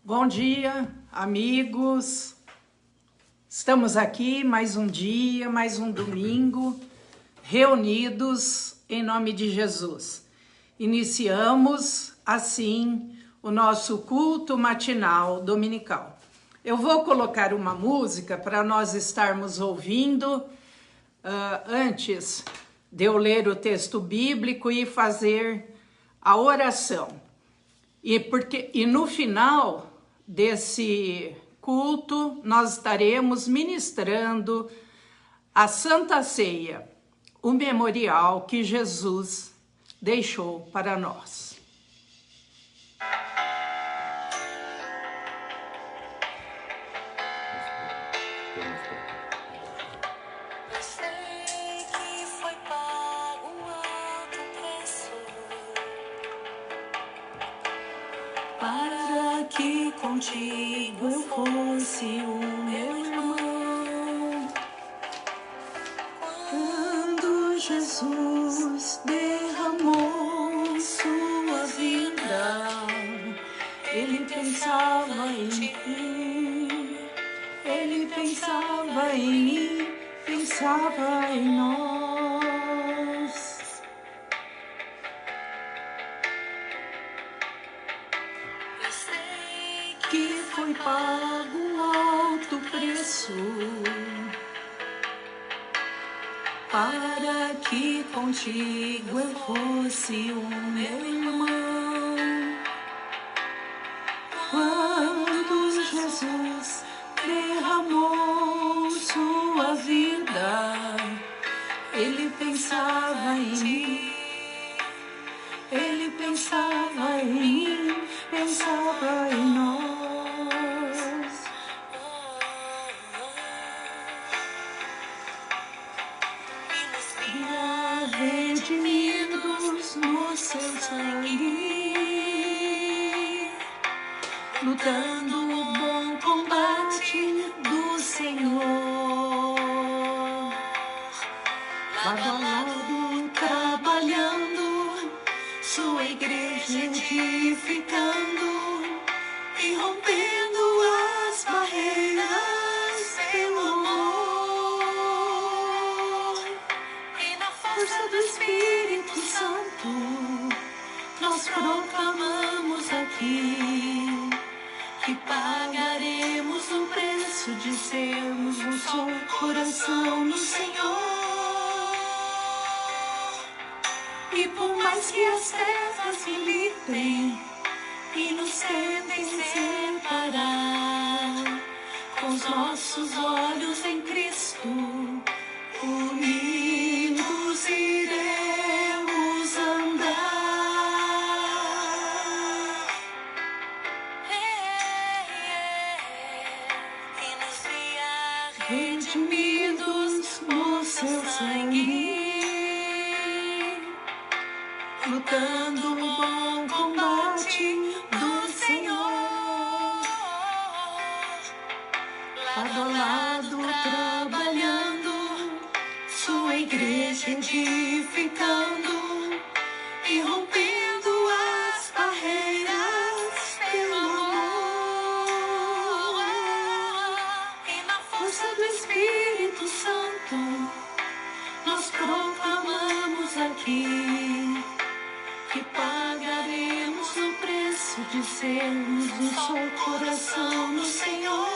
Bom dia, amigos. Estamos aqui mais um dia, mais um domingo, reunidos em nome de Jesus. Iniciamos assim o nosso culto matinal dominical. Eu vou colocar uma música para nós estarmos ouvindo antes de eu ler o texto bíblico e fazer a oração. E no final desse culto, nós estaremos ministrando a Santa Ceia, o memorial que Jesus deixou para nós. Para que contigo eu fosse o meu irmão. Quando Jesus derramou sua vida, ele pensava em mim, ele pensava em mim, pensava em nós. Que foi pago um alto preço para que contigo eu fosse o meu irmão. Quando Jesus derramou sua vida, ele pensava em mim, ele pensava em mim, pensava em nós. Redimidos no seu sangue, lutando o bom combate do Senhor, lado a lado trabalhando, sua igreja edificando e rompendo as barreiras pelo amor. E na força do Espírito Santo, nós proclamamos aqui que pagaremos o preço de sermos um só coração no Senhor. E por mais que as trevas militem e nos tentem separar, com os nossos olhos em Cristo, unidos iremos andar. Redimidos no seu sangue, lutando o bom combate do Senhor, lado a lado trabalhando, sua igreja edificando e rompendo as barreiras pelo amor. E na força do Espírito Santo, nós proclamamos aqui que pagaremos o preço de sermos um só coração no Senhor.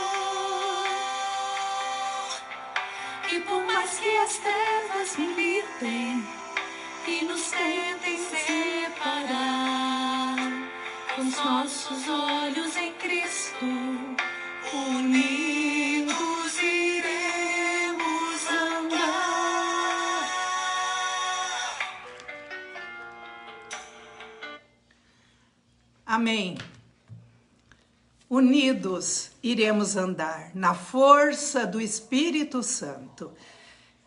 E por mais que as trevas militem e nos tentem separar, com os nossos olhos em Cristo, unidos iremos andar. Amém. Unidos iremos andar na força do Espírito Santo.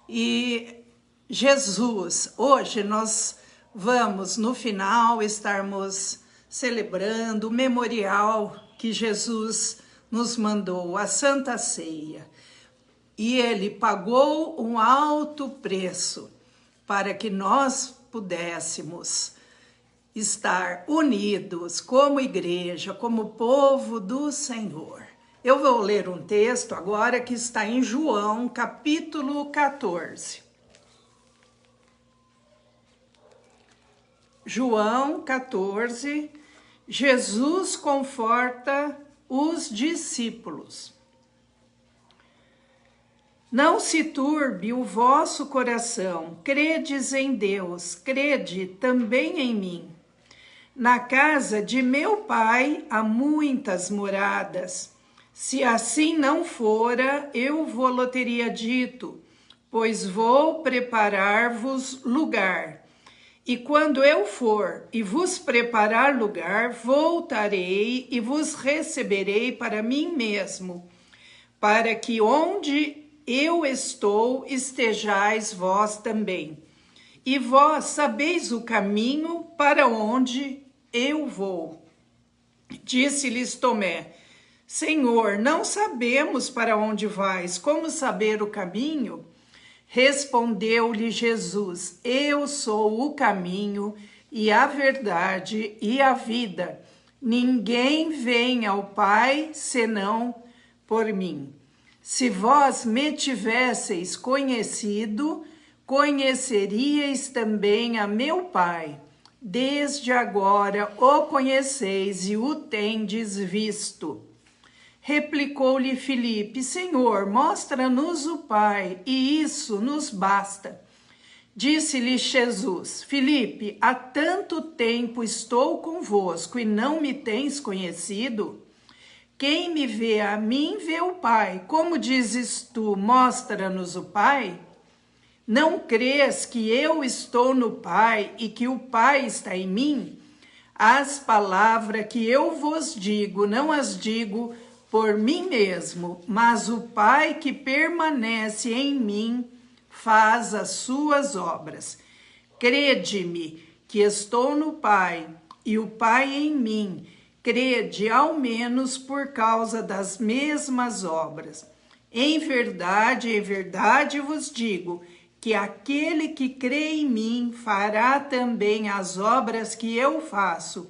E Jesus, hoje nós vamos no final estarmos celebrando o memorial que Jesus nos mandou, a Santa Ceia. E ele pagou um alto preço para que nós pudéssemos estar unidos como igreja, como povo do Senhor. Eu vou ler um texto agora que está em João, capítulo 14. João 14, Jesus conforta os discípulos. Não se turbe o vosso coração, credes em Deus, crede também em mim. Na casa de meu Pai há muitas moradas. Se assim não fora, eu vou-lo teria dito, pois vou preparar-vos lugar. E quando eu for e vos preparar lugar, voltarei e vos receberei para mim mesmo, para que onde eu estou, estejais vós também. E vós sabeis o caminho para onde eu vou. Disse-lhes Tomé: Senhor, não sabemos para onde vais, como saber o caminho? Respondeu-lhe Jesus: Eu sou o caminho e a verdade e a vida. Ninguém vem ao Pai senão por mim. Se vós me tivesseis conhecido, conheceríeis também a meu Pai. Desde agora o conheceis e o tendes visto. Replicou-lhe Filipe: Senhor, mostra-nos o Pai, e isso nos basta. Disse-lhe Jesus: Filipe, há tanto tempo estou convosco e não me tens conhecido? Quem me vê a mim, vê o Pai. Como dizes tu, mostra-nos o Pai? Não crês que eu estou no Pai e que o Pai está em mim? As palavras que eu vos digo, não as digo por mim mesmo, mas o Pai que permanece em mim faz as suas obras. Crede-me que estou no Pai e o Pai em mim. Crede ao menos por causa das mesmas obras. Em verdade vos digo que aquele que crê em mim fará também as obras que eu faço,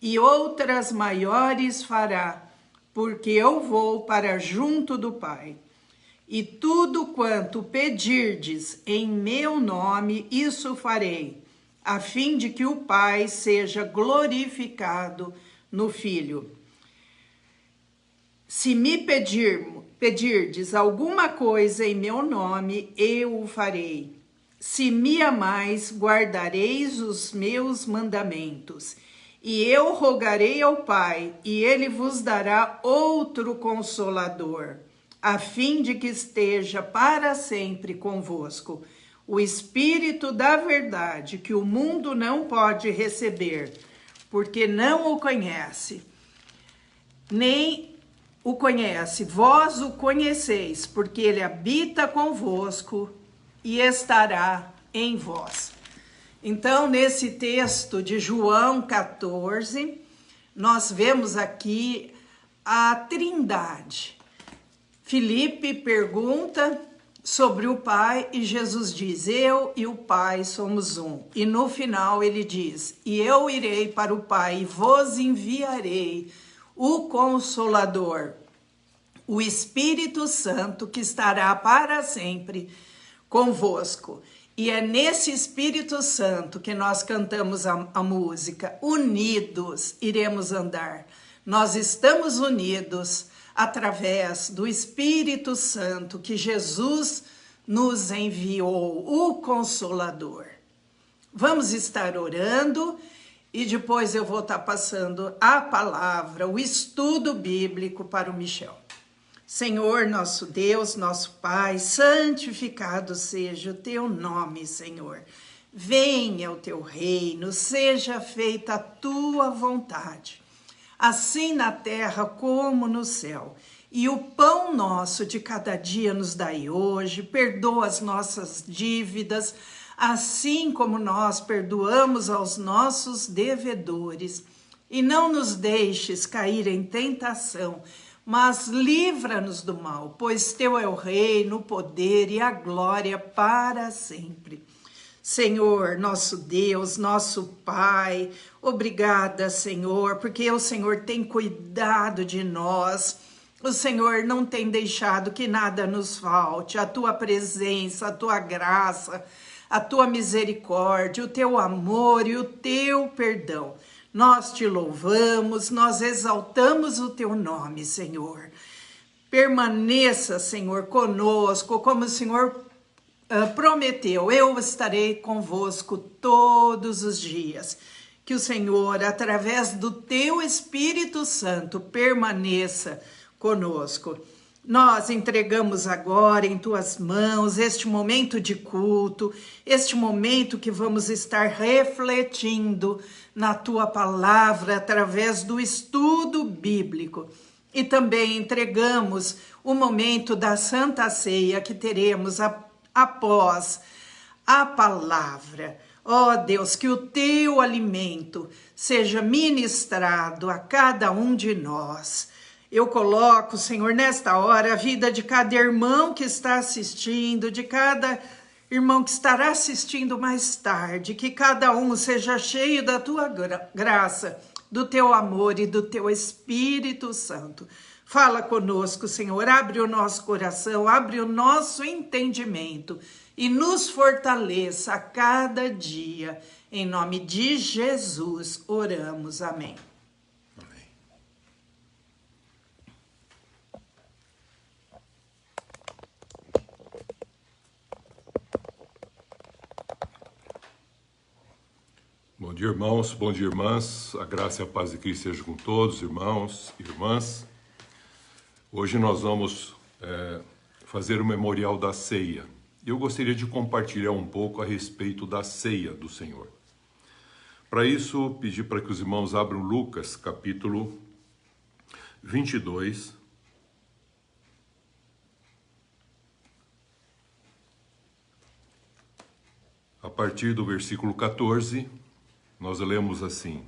e outras maiores fará, porque eu vou para junto do Pai. E tudo quanto pedirdes em meu nome, isso farei, a fim de que o Pai seja glorificado no Filho. Se me pedirdes alguma coisa em meu nome, eu o farei. Se me amais, guardareis os meus mandamentos. E eu rogarei ao Pai, e ele vos dará outro Consolador, a fim de que esteja para sempre convosco, o Espírito da verdade, que o mundo não pode receber, porque não o conhece, nem o conhece. Vós o conheceis, porque ele habita convosco e estará em vós. Então, nesse texto de João 14, nós vemos aqui a Trindade. Filipe pergunta sobre o Pai e Jesus diz: eu e o Pai somos um. E no final ele diz: e eu irei para o Pai e vos enviarei o Consolador, o Espírito Santo, que estará para sempre convosco. E é nesse Espírito Santo que nós cantamos a música: unidos iremos andar. Nós estamos unidos através do Espírito Santo que Jesus nos enviou, o Consolador. Vamos estar orando e depois eu vou estar passando a palavra, o estudo bíblico para o Michel. Senhor, nosso Deus, nosso Pai, santificado seja o teu nome, Senhor. Venha o teu reino, seja feita a tua vontade, assim na terra como no céu. E o pão nosso de cada dia nos dai hoje, perdoa as nossas dívidas, assim como nós perdoamos aos nossos devedores. E não nos deixes cair em tentação, mas livra-nos do mal, pois teu é o reino, o poder e a glória para sempre. Senhor, nosso Deus, nosso Pai, obrigada, Senhor, porque o Senhor tem cuidado de nós. O Senhor não tem deixado que nada nos falte. A tua presença, a tua graça, a tua misericórdia, o teu amor e o teu perdão. Nós te louvamos, nós exaltamos o teu nome, Senhor. Permaneça, Senhor, conosco, como o Senhor prometeu. Eu estarei convosco todos os dias. Que o Senhor, através do teu Espírito Santo, permaneça conosco. Nós entregamos agora em tuas mãos este momento de culto, este momento que vamos estar refletindo na tua palavra através do estudo bíblico. E também entregamos o momento da Santa Ceia que teremos após a palavra. Ó Deus, que o teu alimento seja ministrado a cada um de nós. Eu coloco, Senhor, nesta hora, a vida de cada irmão que está assistindo, de cada irmão que estará assistindo mais tarde, que cada um seja cheio da tua graça, do teu amor e do teu Espírito Santo. Fala conosco, Senhor, abre o nosso coração, abre o nosso entendimento e nos fortaleça a cada dia. Em nome de Jesus, oramos. Amém. Bom dia, irmãos, bom dia, irmãs. A graça e a paz de Cristo seja com todos, irmãos e irmãs. Hoje nós vamos fazer o memorial da ceia. Eu gostaria de compartilhar um pouco a respeito da ceia do Senhor. Para isso, pedi para que os irmãos abram Lucas, capítulo 22. A partir do versículo 14, nós lemos assim: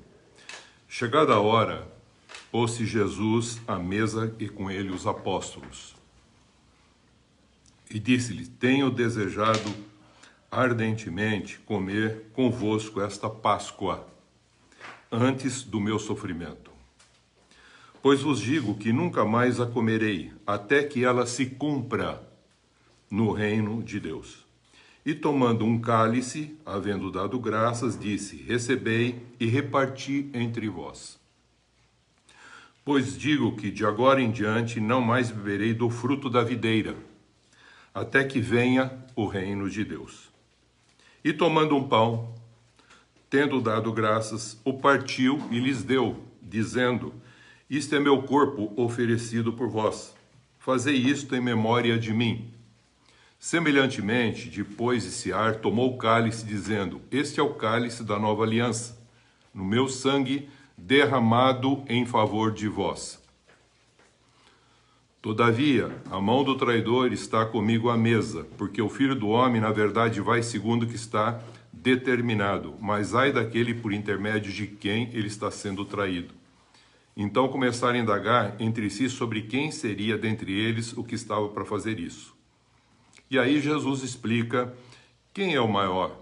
Chegada a hora, pôs-se Jesus à mesa e com ele os apóstolos. E disse-lhes: Tenho desejado ardentemente comer convosco esta Páscoa, antes do meu sofrimento. Pois vos digo que nunca mais a comerei, até que ela se cumpra no reino de Deus. E tomando um cálice, havendo dado graças, disse: Recebei e reparti entre vós. Pois digo que de agora em diante não mais beberei do fruto da videira, até que venha o reino de Deus. E tomando um pão, tendo dado graças, o partiu e lhes deu, dizendo: Isto é meu corpo oferecido por vós. Fazei isto em memória de mim. Semelhantemente, depois de cear, tomou o cálice, dizendo: Este é o cálice da nova aliança, no meu sangue derramado em favor de vós. Todavia, a mão do traidor está comigo à mesa, porque o Filho do Homem, na verdade, vai segundo o que está determinado, mas ai daquele por intermédio de quem ele está sendo traído. Então começaram a indagar entre si sobre quem seria dentre eles o que estava para fazer isso. E aí Jesus explica quem é o maior.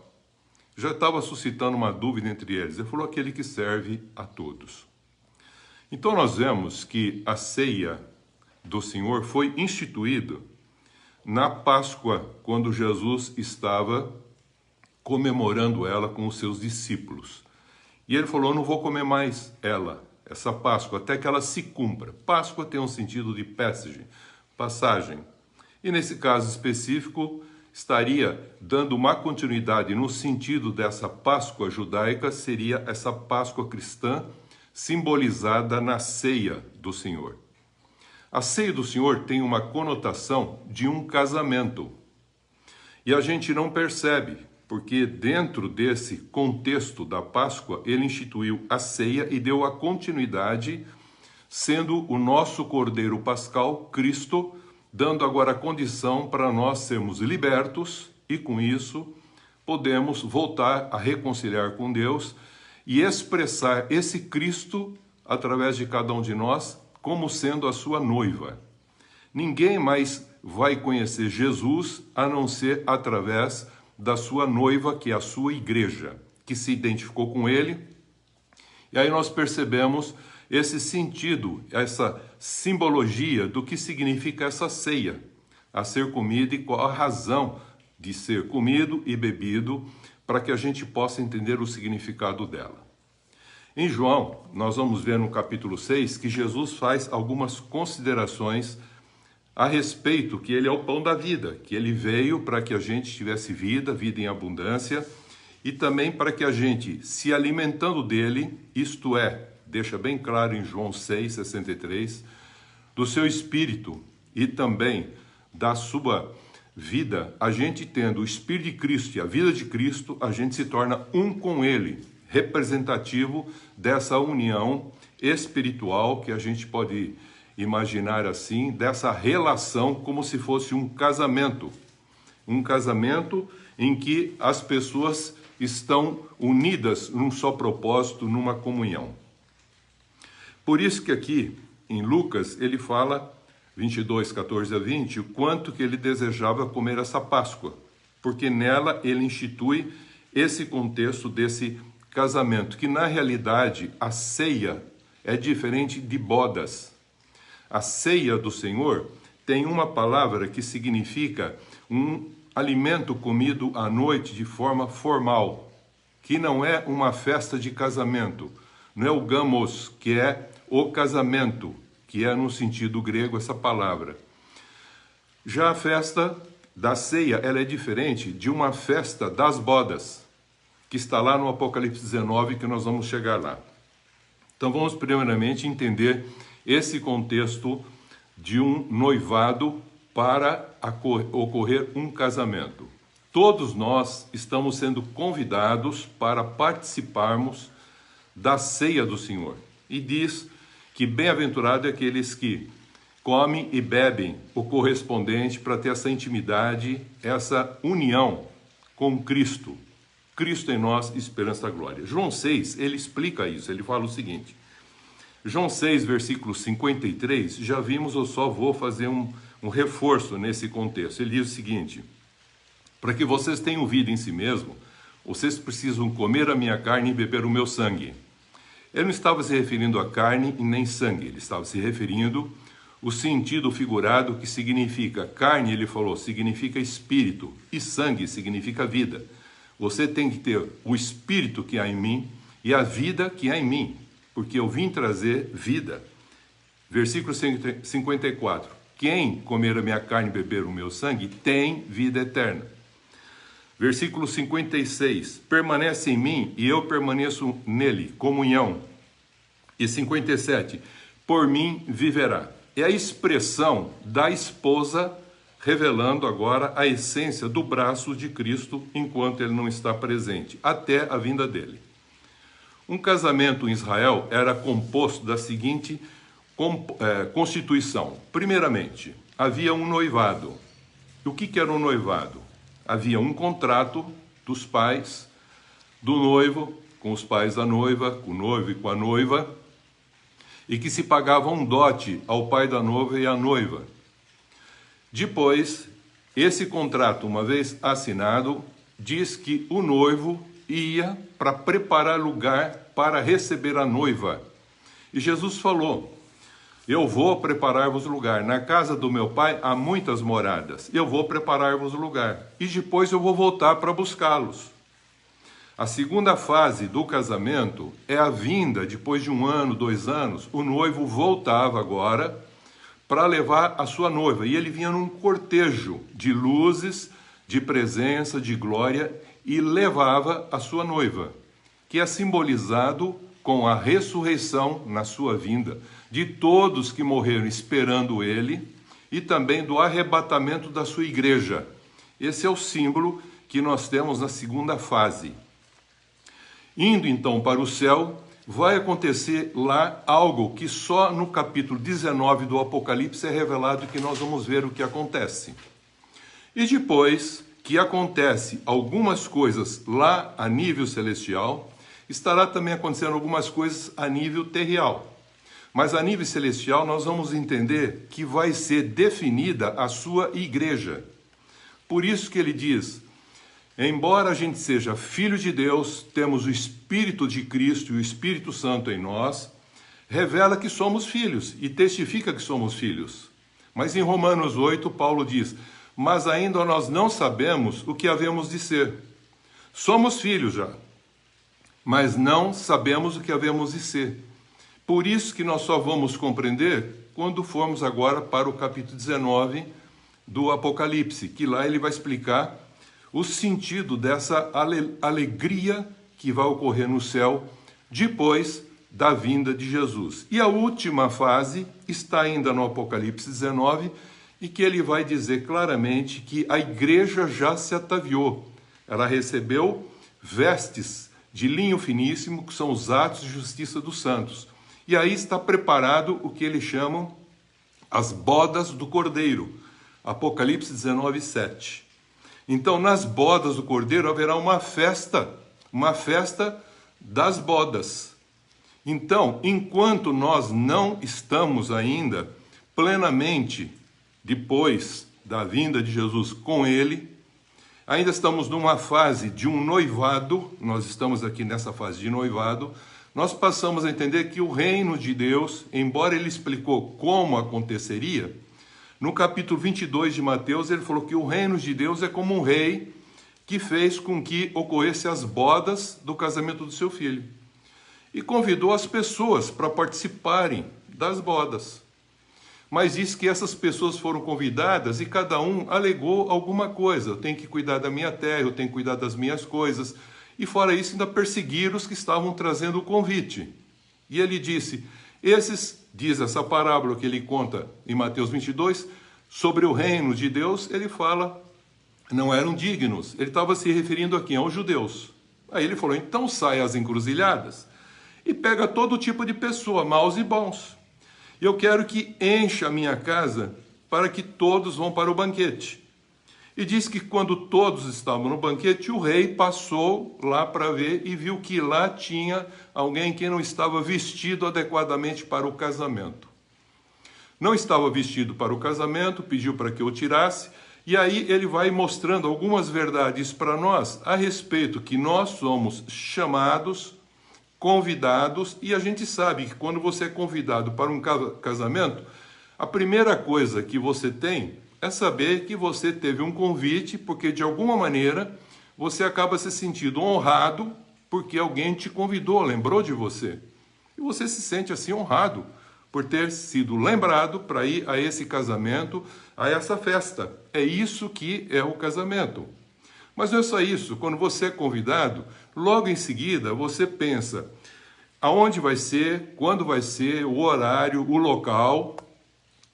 Já estava suscitando uma dúvida entre eles. Ele falou: aquele que serve a todos. Então nós vemos que a ceia do Senhor foi instituída na Páscoa, quando Jesus estava comemorando ela com os seus discípulos. E ele falou: não vou comer mais essa Páscoa, até que ela se cumpra. Páscoa tem um sentido de passagem. E nesse caso específico, estaria dando uma continuidade no sentido dessa Páscoa judaica, seria essa Páscoa cristã, simbolizada na ceia do Senhor. A ceia do Senhor tem uma conotação de um casamento. E a gente não percebe, porque dentro desse contexto da Páscoa, ele instituiu a ceia e deu a continuidade, sendo o nosso Cordeiro Pascal, Cristo, dando agora a condição para nós sermos libertos e, com isso, podemos voltar a reconciliar com Deus e expressar esse Cristo através de cada um de nós como sendo a sua noiva. Ninguém mais vai conhecer Jesus a não ser através da sua noiva, que é a sua igreja, que se identificou com ele. E aí nós percebemos esse sentido, essa simbologia do que significa essa ceia, a ser comida e qual a razão de ser comido e bebido, para que a gente possa entender o significado dela. Em João, nós vamos ver no capítulo 6 que Jesus faz algumas considerações a respeito que ele é o pão da vida, que ele veio para que a gente tivesse vida, vida em abundância, e também para que a gente, se alimentando dele, isto é, deixa bem claro em João 6,63, do seu espírito e também da sua vida, a gente tendo o Espírito de Cristo e a vida de Cristo, a gente se torna um com ele, representativo dessa união espiritual que a gente pode imaginar assim, dessa relação como se fosse um casamento em que as pessoas estão unidas num só propósito, numa comunhão. Por isso que aqui em Lucas ele fala 22, 14 a 20, o quanto que ele desejava comer essa Páscoa, porque nela ele institui esse contexto desse casamento, que na realidade a ceia é diferente de bodas. A ceia do Senhor tem uma palavra que significa um alimento comido à noite de forma formal, que não é uma festa de casamento, não é o gamos, que é o casamento, que é no sentido grego essa palavra. Já a festa da ceia, ela é diferente de uma festa das bodas, que está lá no Apocalipse 19, que nós vamos chegar lá. Então vamos primeiramente entender esse contexto de um noivado para ocorrer um casamento. Todos nós estamos sendo convidados para participarmos da ceia do Senhor. E diz que bem-aventurado é aqueles que comem e bebem o correspondente para ter essa intimidade, essa união com Cristo. Cristo em nós, esperança da glória. João 6, ele explica isso, ele fala o seguinte. João 6, versículo 53, já vimos, eu só vou fazer um reforço nesse contexto. Ele diz o seguinte: para que vocês tenham vida em si mesmo, vocês precisam comer a minha carne e beber o meu sangue. Ele não estava se referindo a carne e nem sangue, ele estava se referindo o sentido figurado que significa carne, ele falou, significa espírito, e sangue significa vida. Você tem que ter o espírito que há em mim e a vida que há em mim, porque eu vim trazer vida. Versículo 54. Quem comer a minha carne e beber o meu sangue tem vida eterna. Versículo 56. Permanece em mim e eu permaneço nele. Comunhão. E 57. Por mim viverá. É a expressão da esposa revelando agora a essência do braço de Cristo enquanto ele não está presente, até a vinda dele. Um casamento em Israel era composto da seguinte constituição. Primeiramente, havia um noivado. E o que era um noivado? Havia um contrato dos pais do noivo com os pais da noiva, com o noivo e com a noiva, e que se pagava um dote ao pai da noiva e à noiva. Depois, esse contrato, uma vez assinado, diz que o noivo ia para preparar lugar para receber a noiva. E Jesus falou, eu vou preparar-vos lugar. Na casa do meu pai há muitas moradas. Eu vou preparar-vos lugar. E depois eu vou voltar para buscá-los. A segunda fase do casamento é a vinda, depois de 1 ano, 2 anos, o noivo voltava agora para levar a sua noiva. E ele vinha num cortejo de luzes, de presença, de glória, e levava a sua noiva, que é simbolizado com a ressurreição na sua vinda, de todos que morreram esperando ele, e também do arrebatamento da sua igreja. Esse é o símbolo que nós temos na segunda fase. Indo então para o céu, vai acontecer lá algo que só no capítulo 19 do Apocalipse é revelado, que nós vamos ver o que acontece. E depois que acontece algumas coisas lá a nível celestial, estará também acontecendo algumas coisas a nível terreal. Mas a nível celestial nós vamos entender que vai ser definida a sua igreja. Por isso que ele diz Embora a gente seja filho de Deus, temos o Espírito de Cristo e o Espírito Santo em nós, revela que somos filhos e testifica que somos filhos. Mas em Romanos 8, Paulo diz, mas ainda nós não sabemos o que havemos de ser. Somos filhos já, mas não sabemos o que havemos de ser. Por isso que nós só vamos compreender quando formos agora para o capítulo 19 do Apocalipse, que lá ele vai explicar o sentido dessa alegria que vai ocorrer no céu depois da vinda de Jesus. E a última fase está ainda no Apocalipse 19, e que ele vai dizer claramente que a igreja já se ataviou. Ela recebeu vestes de linho finíssimo, que são os atos de justiça dos santos. E aí está preparado o que eles chamam as bodas do Cordeiro. Apocalipse 19, 7. Então, nas bodas do Cordeiro haverá uma festa das bodas. Então, enquanto nós não estamos ainda plenamente depois da vinda de Jesus com ele, ainda estamos numa fase de um noivado, nós estamos aqui nessa fase de noivado, nós passamos a entender que o reino de Deus, embora ele explicou como aconteceria, no capítulo 22 de Mateus, ele falou que o reino de Deus é como um rei que fez com que ocorresse as bodas do casamento do seu filho. E convidou as pessoas para participarem das bodas. Mas diz que essas pessoas foram convidadas e cada um alegou alguma coisa. Eu tenho que cuidar da minha terra, eu tenho que cuidar das minhas coisas. E fora isso, ainda perseguiram os que estavam trazendo o convite. E ele disse, diz essa parábola que ele conta em Mateus 22, sobre o reino de Deus, ele fala, não eram dignos. Ele estava se referindo aqui aos judeus. Aí ele falou, então sai às encruzilhadas e pega todo tipo de pessoa, maus e bons. Eu quero que encha a minha casa para que todos vão para o banquete. E diz que quando todos estavam no banquete, o rei passou lá para ver e viu que lá tinha alguém que não estava vestido adequadamente para o casamento. Não estava vestido para o casamento, pediu para que eu tirasse, e aí ele vai mostrando algumas verdades para nós a respeito que nós somos chamados, convidados, e a gente sabe que quando você é convidado para um casamento, a primeira coisa que você tem é saber que você teve um convite, porque de alguma maneira você acaba se sentindo honrado porque alguém te convidou, lembrou de você. E você se sente assim honrado por ter sido lembrado para ir a esse casamento, a essa festa. É isso que é o casamento. Mas não é só isso, quando você é convidado, logo em seguida você pensa aonde vai ser, quando vai ser, o horário, o local,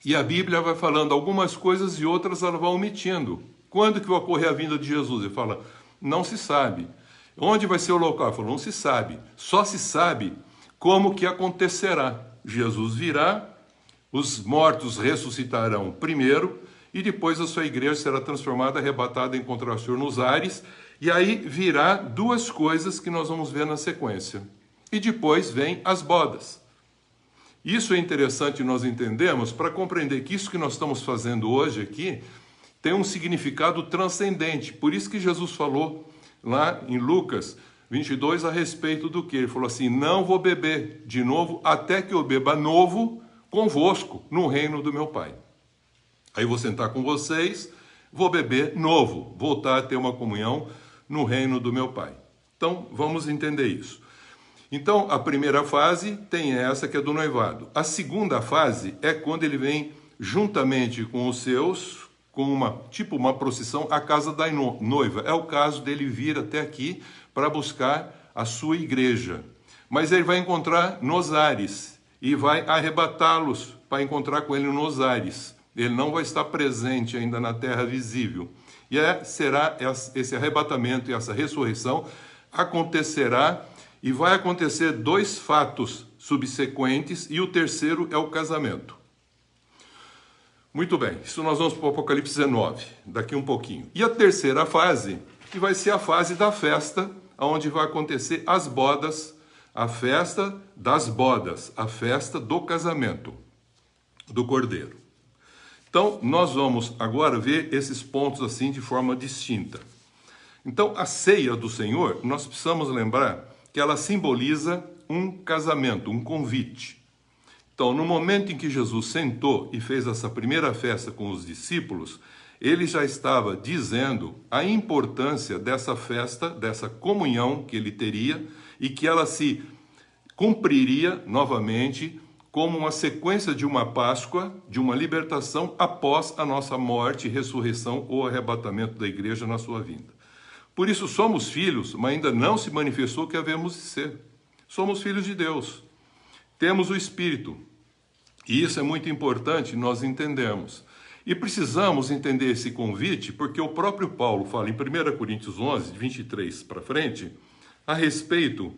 e a Bíblia vai falando algumas coisas e outras ela vai omitindo. Quando que vai ocorrer a vinda de Jesus? Ele fala, não se sabe. Onde vai ser o local? Ele falou, não se sabe. Só se sabe como que acontecerá. Jesus virá, os mortos ressuscitarão primeiro, e depois a sua igreja será transformada, arrebatada, encontrar o Senhor nos ares, e aí virá duas coisas que nós vamos ver na sequência. E depois vem as bodas. Isso é interessante nós entendermos para compreender que isso que nós estamos fazendo hoje aqui tem um significado transcendente. Por isso que Jesus falou lá em Lucas 22 a respeito do que? Ele falou assim, não vou beber de novo até que eu beba novo convosco no reino do meu Pai. Aí vou sentar com vocês, vou beber novo, voltar a ter uma comunhão no reino do meu Pai. Então, vamos entender isso. Então, a primeira fase tem essa que é do noivado. A segunda fase é quando ele vem juntamente com os seus, com uma procissão, à casa da noiva. É o caso dele vir até aqui para buscar a sua igreja. Mas ele vai encontrar nos ares e vai arrebatá-los para encontrar com ele nos ares. Ele não vai estar presente ainda na terra visível. E será esse arrebatamento e essa ressurreição acontecerá, e vai acontecer dois fatos subsequentes, e o terceiro é o casamento. Muito bem, isso nós vamos para o Apocalipse 19, daqui um pouquinho. E a terceira fase, que vai ser a fase da festa, onde vai acontecer as bodas, a festa das bodas, a festa do casamento do Cordeiro. Então, nós vamos agora ver esses pontos assim de forma distinta. Então, a ceia do Senhor, nós precisamos lembrar que ela simboliza um casamento, um convite. Então, no momento em que Jesus sentou e fez essa primeira festa com os discípulos, ele já estava dizendo a importância dessa festa, dessa comunhão que ele teria e que ela se cumpriria novamente como uma sequência de uma Páscoa, de uma libertação após a nossa morte, ressurreição ou arrebatamento da igreja na sua vinda. Por isso somos filhos, mas ainda não se manifestou o que havemos de ser. Somos filhos de Deus. Temos o Espírito. E isso é muito importante nós entendermos. E precisamos entender esse convite, porque o próprio Paulo fala em 1 Coríntios 11, de 23 para frente, a respeito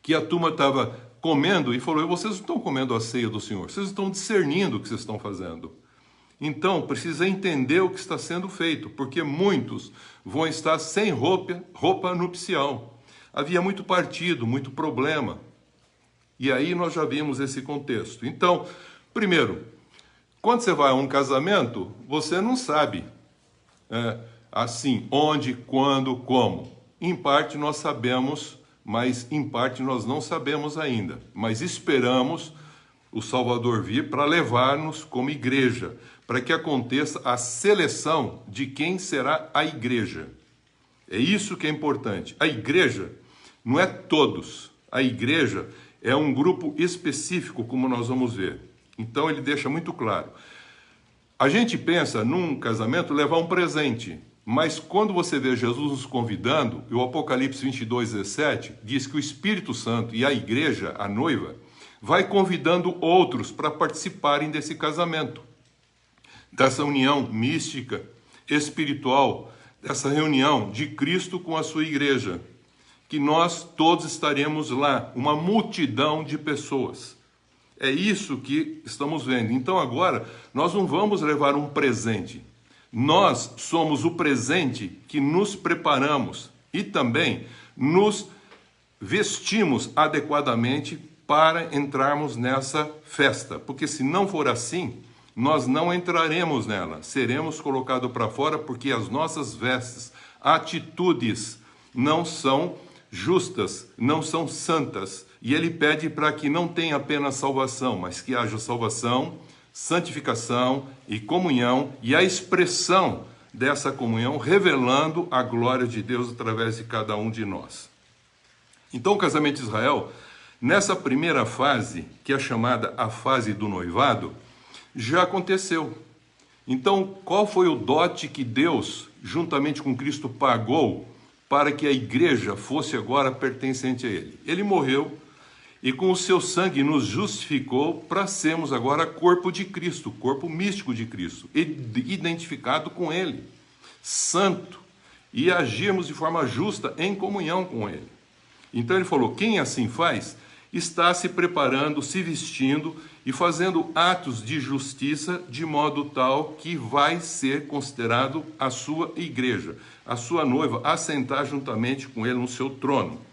que a turma estava comendo e falou: vocês não estão comendo a ceia do Senhor, vocês estão discernindo o que vocês estão fazendo. Então, precisa entender o que está sendo feito, porque muitos vão estar sem roupa nupcial. Havia muito partido, muito problema. E aí nós já vimos esse contexto. Então, primeiro, quando você vai a um casamento, você não sabe assim, onde, quando, como. Em parte nós sabemos, mas em parte nós não sabemos ainda. Mas esperamos o Salvador vir para levar-nos como igreja, para que aconteça a seleção de quem será a igreja. É isso que é importante. A igreja não é todos. A igreja é um grupo específico, como nós vamos ver. Então ele deixa muito claro. A gente pensa num casamento levar um presente, mas quando você vê Jesus nos convidando, e o Apocalipse 22, 17, diz que o Espírito Santo e a igreja, a noiva, vai convidando outros para participarem desse casamento, dessa união mística, espiritual, dessa reunião de Cristo com a sua igreja, que nós todos estaremos lá, uma multidão de pessoas. É isso que estamos vendo. Então agora, nós não vamos levar um presente. Nós somos o presente que nos preparamos e também nos vestimos adequadamente para entrarmos nessa festa. Porque se não for assim, nós não entraremos nela. Seremos colocados para fora porque as nossas vestes, atitudes não são justas, não são santas. E ele pede para que não tenha apenas salvação, mas que haja salvação, santificação e comunhão, e a expressão dessa comunhão revelando a glória de Deus através de cada um de nós. Então o casamento de Israel, nessa primeira fase, que é chamada a fase do noivado, já aconteceu. Então qual foi o dote que Deus, juntamente com Cristo, pagou para que a igreja fosse agora pertencente a ele? Ele morreu e com o seu sangue nos justificou para sermos agora corpo de Cristo, corpo místico de Cristo, identificado com ele, santo, e agirmos de forma justa em comunhão com ele. Então ele falou, quem assim faz, está se preparando, se vestindo e fazendo atos de justiça de modo tal que vai ser considerado a sua igreja, a sua noiva, assentar juntamente com ele no seu trono.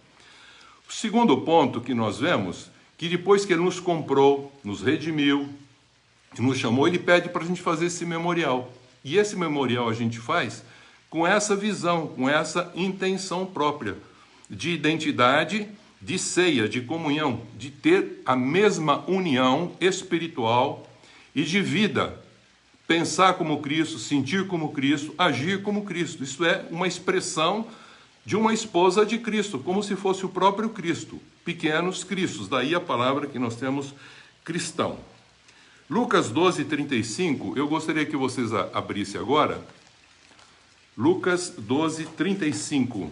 O segundo ponto que nós vemos, que depois que ele nos comprou, nos redimiu, nos chamou, ele pede para a gente fazer esse memorial. E esse memorial a gente faz com essa visão, com essa intenção própria de identidade, de ceia, de comunhão, de ter a mesma união espiritual e de vida. Pensar como Cristo, sentir como Cristo, agir como Cristo. Isso é uma expressão de uma esposa de Cristo, como se fosse o próprio Cristo. Pequenos cristos, daí a palavra que nós temos cristão. Lucas 12, 35, eu gostaria que vocês abrissem agora. Lucas 12, 35.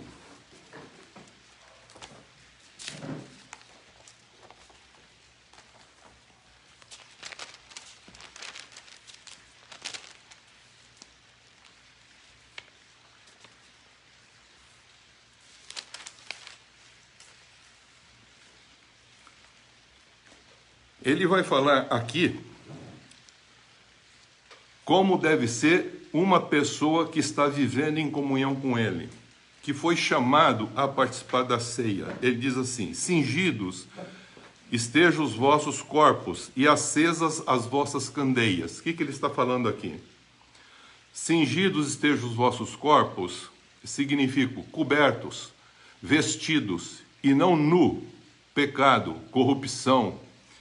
Ele vai falar aqui como deve ser uma pessoa que está vivendo em comunhão com ele, que foi chamado a participar da ceia. Ele diz assim, cingidos estejam os vossos corpos e acesas as vossas candeias. O que ele está falando aqui? Cingidos estejam os vossos corpos, significa cobertos, vestidos, e não nu, pecado, corrupção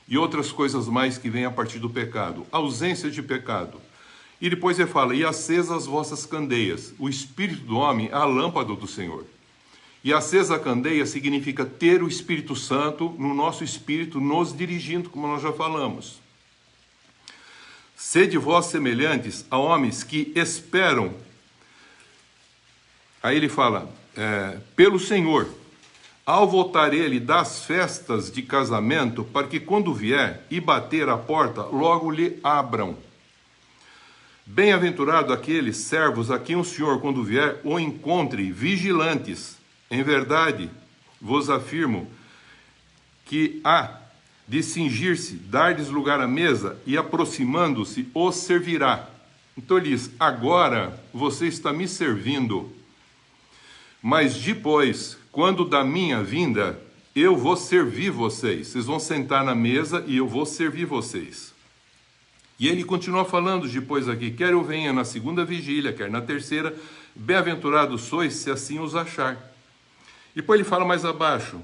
e outras coisas mais que vêm a partir do pecado, ausência de pecado. E depois ele fala, e acesas as vossas candeias. O espírito do homem é a lâmpada do Senhor. E acesa a candeia significa ter o Espírito Santo no nosso espírito, nos dirigindo, como nós já falamos. Sede vós semelhantes a homens que esperam. Aí ele fala, pelo Senhor, ao voltar ele das festas de casamento, para que quando vier e bater a porta, logo lhe abram. Bem-aventurado aqueles servos a quem o Senhor, quando vier, o encontre vigilantes. Em verdade, vos afirmo que há de cingir-se, dar-lhes lugar à mesa, e aproximando-se, os servirá. Então ele diz, agora você está me servindo, mas depois, quando da minha vinda, eu vou servir vocês. Vocês vão sentar na mesa e eu vou servir vocês. E ele continua falando depois aqui, quer eu venha na segunda vigília, quer na terceira, bem-aventurados sois se assim os achar. Depois ele fala mais abaixo,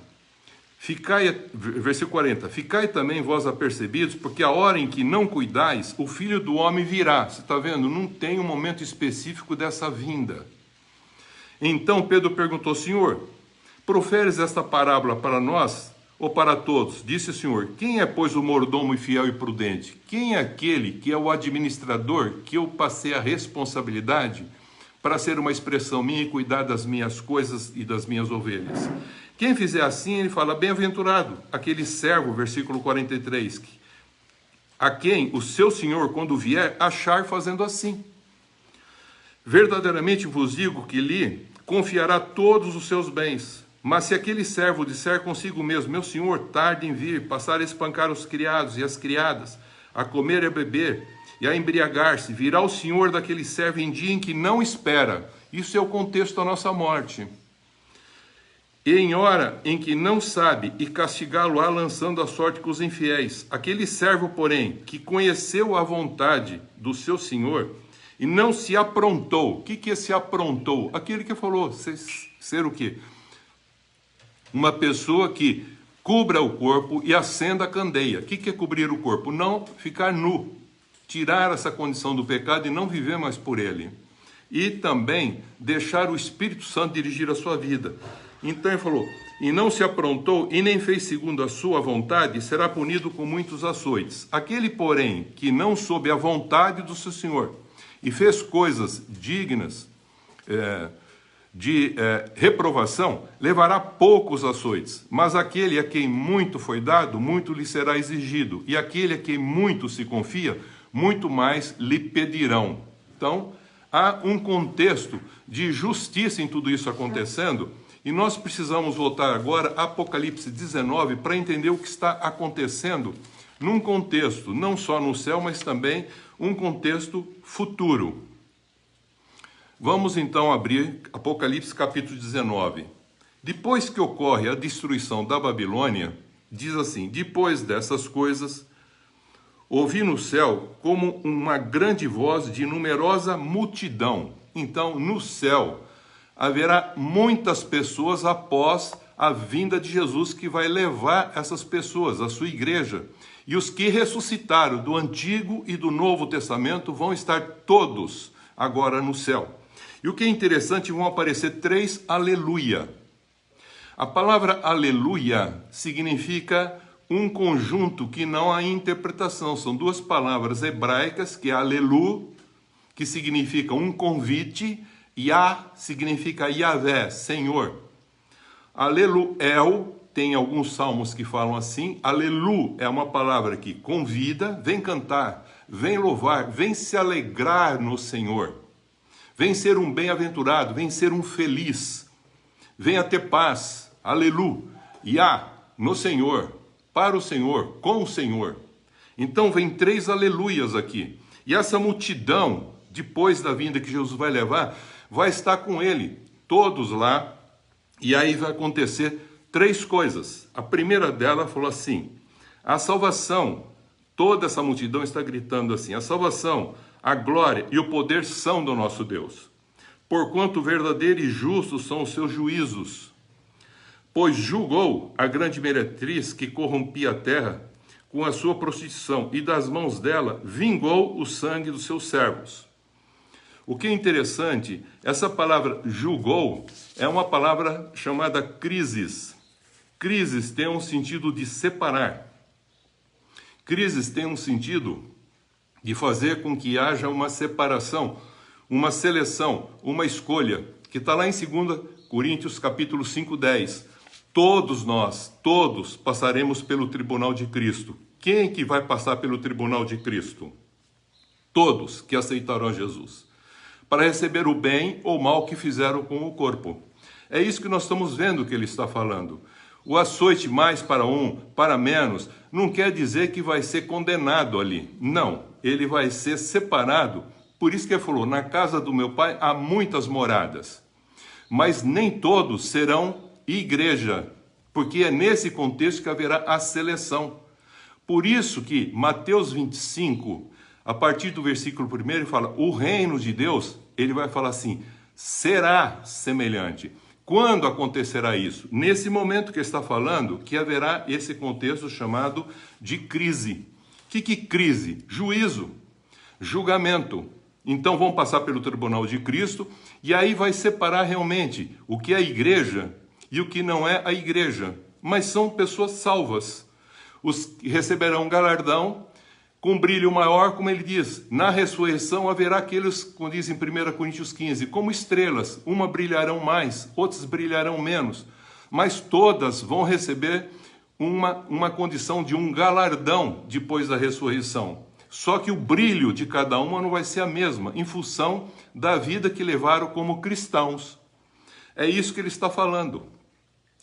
versículo 40, ficai também vós apercebidos, porque a hora em que não cuidais, o Filho do Homem virá. Você está vendo? Não tem um momento específico dessa vinda. Então Pedro perguntou, Senhor, proferes esta parábola para nós ou para todos? Disse o Senhor, quem é, pois, o mordomo e fiel e prudente? Quem é aquele que é o administrador, que eu passei a responsabilidade para ser uma expressão minha e cuidar das minhas coisas e das minhas ovelhas? Quem fizer assim, ele fala, bem-aventurado, aquele servo, versículo 43, a quem o seu Senhor, quando vier, achar fazendo assim. Verdadeiramente vos digo que lhe confiará todos os seus bens. Mas se aquele servo disser consigo mesmo, meu senhor tarde em vir, passar a espancar os criados e as criadas, a comer e a beber, e a embriagar-se, virá o senhor daquele servo em dia em que não espera. Isso é o contexto da nossa morte. E em hora em que não sabe, e castigá-lo-á lançando a sorte com os infiéis. Aquele servo, porém, que conheceu a vontade do seu senhor, e não se aprontou. O que é se aprontou? Aquele que falou, ser o quê? Uma pessoa que cubra o corpo e acenda a candeia. O que é cobrir o corpo? Não ficar nu. Tirar essa condição do pecado e não viver mais por ele. E também deixar o Espírito Santo dirigir a sua vida. Então ele falou, e não se aprontou e nem fez segundo a sua vontade, será punido com muitos açoites. Aquele, porém, que não soube a vontade do seu Senhor e fez coisas dignas de reprovação, levará poucos açoites. Mas aquele a quem muito foi dado, muito lhe será exigido. E aquele a quem muito se confia, muito mais lhe pedirão. Então, há um contexto de justiça em tudo isso acontecendo, e nós precisamos voltar agora a Apocalipse 19 para entender o que está acontecendo num contexto, não só no céu, mas também um contexto futuro. Vamos então abrir Apocalipse capítulo 19. Depois que ocorre a destruição da Babilônia, diz assim, depois dessas coisas, ouvi no céu como uma grande voz de numerosa multidão. Então, no céu, haverá muitas pessoas após a vinda de Jesus que vai levar essas pessoas, a sua igreja. E os que ressuscitaram do Antigo e do Novo Testamento vão estar todos agora no céu. E o que é interessante, vão aparecer 3 aleluia. A palavra aleluia significa um conjunto que não há interpretação. São 2 palavras hebraicas, que é alelu, que significa um convite, Yah significa Yahvé, Senhor. Aleluel, tem alguns salmos que falam assim. Alelu é uma palavra que convida, vem cantar, vem louvar, vem se alegrar no Senhor. Vem ser um bem-aventurado, vem ser um feliz. Venha ter paz. Alelu. Yah, no Senhor, para o Senhor, com o Senhor. Então vem 3 aleluias aqui. E essa multidão, depois da vinda que Jesus vai levar, vai estar com ele, todos lá, e aí vai acontecer 3 coisas. A primeira dela falou assim, a salvação, toda essa multidão está gritando assim, a salvação, a glória e o poder são do nosso Deus. porquanto verdadeiro e justo são os seus juízos. Pois julgou a grande meretriz que corrompia a terra com a sua prostituição, e das mãos dela vingou o sangue dos seus servos. O que é interessante, essa palavra julgou é uma palavra chamada crises. Crises tem um sentido de separar. Crises tem um sentido de fazer com que haja uma separação, uma seleção, uma escolha, que está lá em 2 Coríntios capítulo 5:10. Todos nós, todos passaremos pelo tribunal de Cristo. Quem que vai passar pelo tribunal de Cristo? Todos que aceitaram Jesus, para receber o bem ou mal que fizeram com o corpo. É isso que nós estamos vendo que ele está falando. O açoite mais para um, para menos, não quer dizer que vai ser condenado ali. Não, ele vai ser separado. Por isso que ele falou, na casa do meu pai há muitas moradas, mas nem todos serão igreja, porque é nesse contexto que haverá a seleção. Por isso que Mateus 25, a partir do versículo 1, ele fala, o reino de Deus, ele vai falar assim, será semelhante. Quando acontecerá isso? Nesse momento que ele está falando, que haverá esse contexto chamado de crise. Que crise? Juízo, julgamento. Então vão passar pelo tribunal de Cristo, e aí vai separar realmente o que é a igreja e o que não é a igreja, mas são pessoas salvas. Os que receberão um galardão com brilho maior, como ele diz, na ressurreição haverá aqueles, como diz em 1 Coríntios 15, como estrelas, uma brilharão mais, outras brilharão menos, mas todas vão receber uma condição de um galardão depois da ressurreição. Só que o brilho de cada uma não vai ser a mesma, em função da vida que levaram como cristãos. É isso que ele está falando.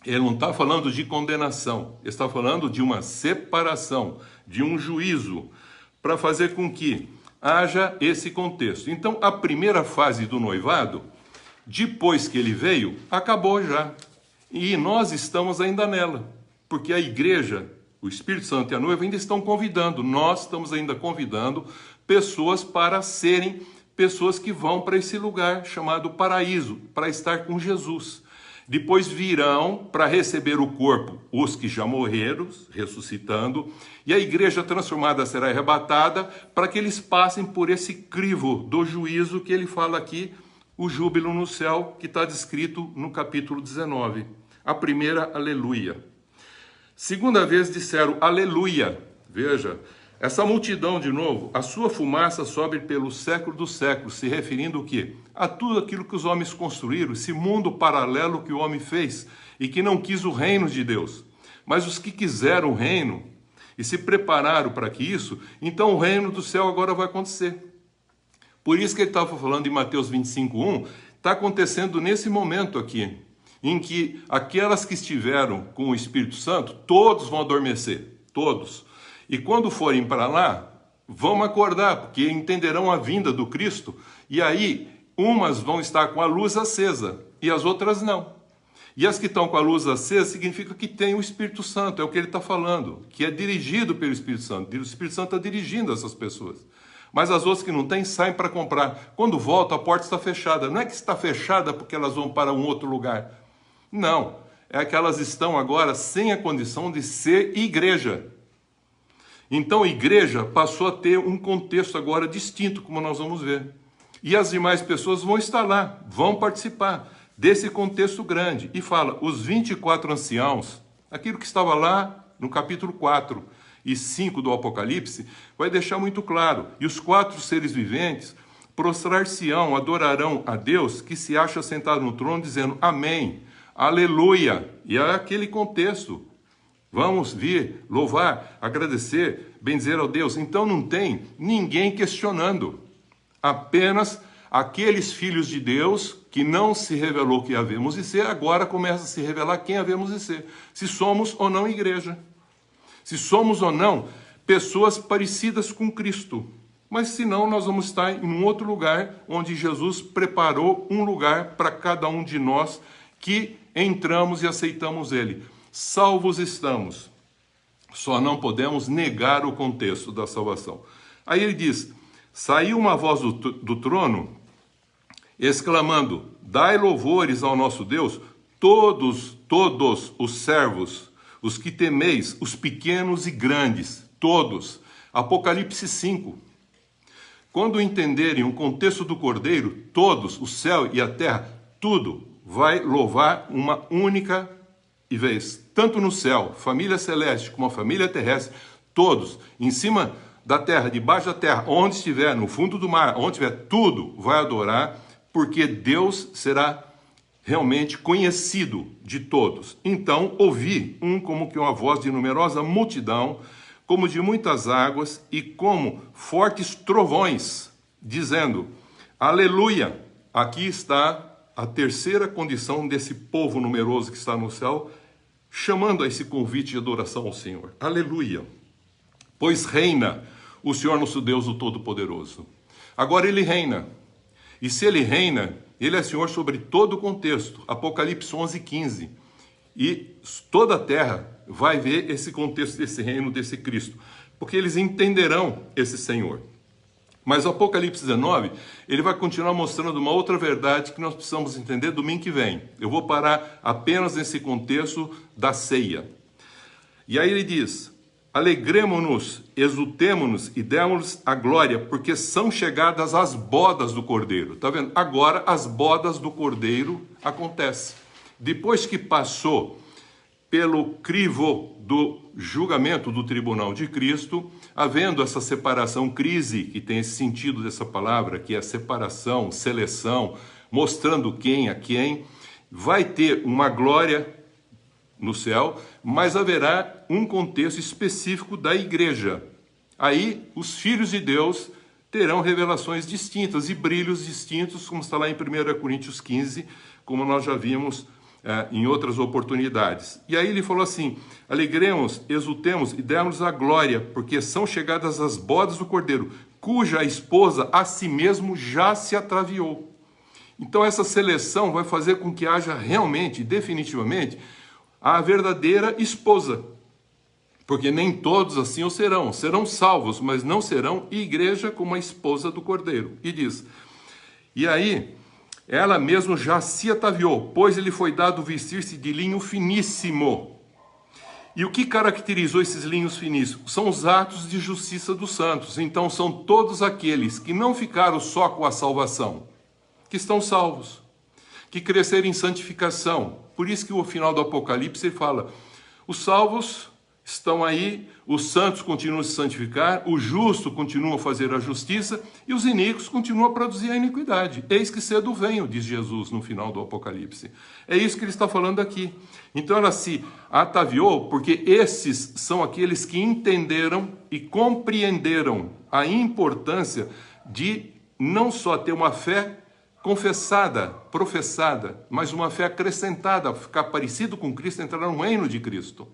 Ele não está falando de condenação, ele está falando de uma separação, de um juízo, para fazer com que haja esse contexto. Então, a primeira fase do noivado, depois que ele veio, acabou já. E nós estamos ainda nela, porque a igreja, o Espírito Santo e a noiva ainda estão convidando, nós estamos ainda convidando pessoas para serem pessoas que vão para esse lugar chamado paraíso, para estar com Jesus. Depois virão para receber o corpo os que já morreram, ressuscitando, e a igreja transformada será arrebatada para que eles passem por esse crivo do juízo que ele fala aqui, o júbilo no céu, que está descrito no capítulo 19. A primeira, aleluia. Segunda vez disseram, aleluia. Veja, essa multidão de novo, a sua fumaça sobe pelo século dos séculos, se referindo o quê? A tudo aquilo que os homens construíram, esse mundo paralelo que o homem fez e que não quis o reino de Deus. Mas os que quiseram o reino e se prepararam para que isso, então o reino do céu agora vai acontecer. Por isso que ele estava falando em Mateus 25:1, está acontecendo nesse momento aqui, em que aquelas que estiveram com o Espírito Santo, todos vão adormecer, todos. E quando forem para lá, vão acordar, porque entenderão a vinda do Cristo, e aí umas vão estar com a luz acesa, e as outras não. E as que estão com a luz acesa significa que tem o Espírito Santo, é o que ele está falando, que é dirigido pelo Espírito Santo. O Espírito Santo está dirigindo essas pessoas. Mas as outras que não têm, saem para comprar. Quando voltam, a porta está fechada. Não é que está fechada porque elas vão para um outro lugar. Não, é que elas estão agora sem a condição de ser igreja. Então a igreja passou a ter um contexto agora distinto, como nós vamos ver. E as demais pessoas vão estar lá, vão participar desse contexto grande. E fala, os 24 anciãos, aquilo que estava lá no capítulo 4 e 5 do Apocalipse, vai deixar muito claro. E os 4 seres viventes prostrar-se-ão, adorarão a Deus que se acha sentado no trono, dizendo amém, aleluia. E é aquele contexto. Vamos vir, louvar, agradecer, bendizer ao Deus. Então não tem ninguém questionando. Apenas aqueles filhos de Deus que não se revelou que havemos de ser, agora começa a se revelar quem havemos de ser. Se somos ou não igreja. Se somos ou não pessoas parecidas com Cristo. Mas senão nós vamos estar em um outro lugar onde Jesus preparou um lugar para cada um de nós que entramos e aceitamos Ele. Salvos estamos, só não podemos negar o contexto da salvação. Aí ele diz, saiu uma voz do trono exclamando: dai louvores ao nosso Deus, todos os servos, os que temeis, os pequenos e grandes, todos. Apocalipse 5. Quando entenderem o contexto do Cordeiro, todos, o céu e a terra, tudo vai louvar uma única vez. Tanto no céu, família celeste, como a família terrestre, todos, em cima da terra, debaixo da terra, onde estiver, no fundo do mar, onde estiver, tudo vai adorar, porque Deus será realmente conhecido de todos. Então ouvi como que uma voz de numerosa multidão, como de muitas águas e como fortes trovões, dizendo: aleluia! Aqui está a terceira condição desse povo numeroso que está no céu, chamando a esse convite de adoração ao Senhor. Aleluia! Pois reina o Senhor nosso Deus, o Todo-Poderoso. Agora ele reina. E se ele reina, ele é Senhor sobre todo o contexto. Apocalipse 11:15. E toda a terra vai ver esse contexto desse reino, desse Cristo, porque eles entenderão esse Senhor. Mas o Apocalipse 19, ele vai continuar mostrando uma outra verdade que nós precisamos entender domingo que vem. Eu vou parar apenas nesse contexto da ceia. E aí ele diz: alegremo-nos, exultemo-nos e demos-nos a glória, porque são chegadas as bodas do Cordeiro. Está vendo? Agora as bodas do Cordeiro acontecem. Depois que passou pelo crivo do julgamento do tribunal de Cristo, havendo essa separação, crise, que tem esse sentido dessa palavra, que é separação, seleção, mostrando quem a quem, vai ter uma glória no céu, mas haverá um contexto específico da igreja. Aí os filhos de Deus terão revelações distintas e brilhos distintos, como está lá em 1 Coríntios 15, como nós já vimos em outras oportunidades. E aí ele falou assim: alegremos, exultemos e demos a glória, porque são chegadas as bodas do Cordeiro, cuja esposa a si mesmo já se ataviou. Então essa seleção vai fazer com que haja realmente, definitivamente, a verdadeira esposa. Porque nem todos assim o serão. Serão salvos, mas não serão igreja como a esposa do Cordeiro. E diz: e aí ela mesmo já se ataviou, pois lhe foi dado vestir-se de linho finíssimo. E o que caracterizou esses linhos finíssimos? São os atos de justiça dos santos. Então são todos aqueles que não ficaram só com a salvação, que estão salvos, que cresceram em santificação. Por isso que o final do Apocalipse fala: os salvos estão aí, os santos continuam a se santificar, o justo continua a fazer a justiça e os iníquos continuam a produzir a iniquidade. Eis que cedo venho, diz Jesus no final do Apocalipse. É isso que ele está falando aqui. Então ela se ataviou porque esses são aqueles que entenderam e compreenderam a importância de não só ter uma fé confessada, professada, mas uma fé acrescentada, ficar parecido com Cristo, entrar no reino de Cristo,